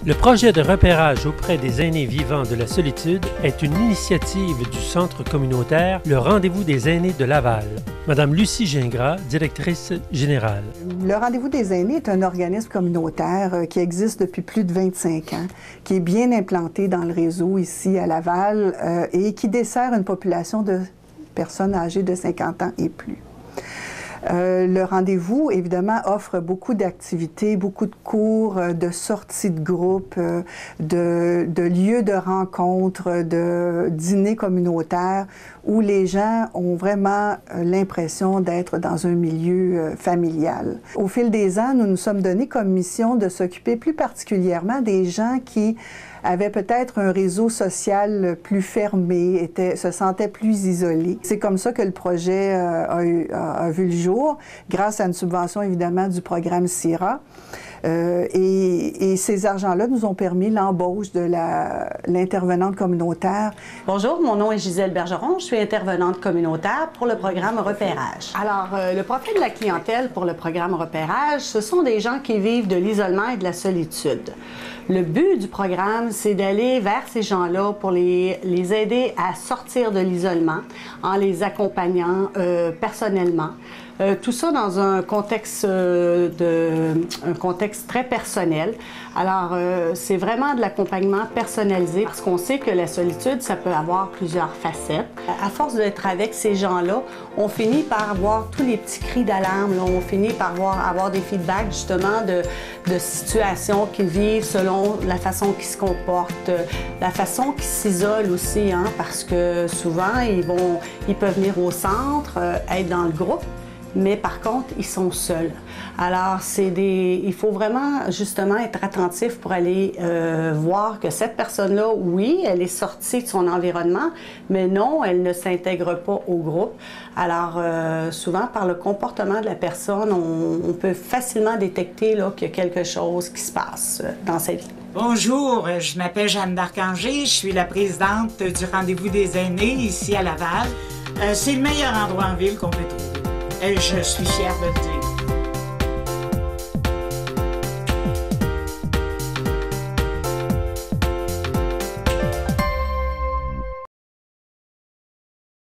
Le projet de repérage auprès des aînés vivant de la solitude est une initiative du Centre communautaire Le Rendez-vous des aînés de Laval. Madame Lucie Gingras, directrice générale. Le Rendez-vous des aînés est un organisme communautaire qui existe depuis plus de 25 ans, qui est bien implanté dans le réseau ici à Laval et qui dessert une population de personnes âgées de 50 ans et plus. Le rendez-vous, évidemment, offre beaucoup d'activités, beaucoup de cours, de sorties de groupe, de lieux de rencontres, de dîners communautaires où les gens ont vraiment l'impression d'être dans un milieu familial. Au fil des ans, nous nous sommes donnés comme mission de s'occuper plus particulièrement des gens qui avaient peut-être un réseau social plus fermé, se sentaient plus isolés. C'est comme ça que le projet a vu le jour, grâce à une subvention évidemment du programme CIRA. Et ces argents-là nous ont permis l'embauche de l'intervenante communautaire. Bonjour, mon nom est Gisèle Bergeron, je suis intervenante communautaire pour le programme Repérage. Alors, le profil de la clientèle pour le programme Repérage, ce sont des gens qui vivent de l'isolement et de la solitude. Le but du programme, c'est d'aller vers ces gens-là pour les aider à sortir de l'isolement en les accompagnant personnellement. Tout ça dans un contexte très personnel. Alors, c'est vraiment de l'accompagnement personnalisé parce qu'on sait que la solitude, ça peut avoir plusieurs facettes. À force d'être avec ces gens-là, on finit par avoir tous les petits cris d'alarme. On finit par avoir des feedbacks justement de situations qu'ils vivent selon la façon qu'ils se comportent, la façon qu'ils s'isolent aussi, hein, parce que souvent, ils peuvent venir au centre, être dans le groupe, mais par contre, ils sont seuls. Alors, il faut vraiment justement être attentif pour aller voir que cette personne-là, oui, elle est sortie de son environnement, mais non, elle ne s'intègre pas au groupe. Alors, souvent, par le comportement de la personne, on peut facilement détecter qu'il y a quelque chose qui se passe dans sa vie. Bonjour, je m'appelle Jeanne d'Arcangé, je suis la présidente du Rendez-vous des aînés ici à Laval. C'est le meilleur endroit en ville qu'on peut trouver. Je suis fière de le dire.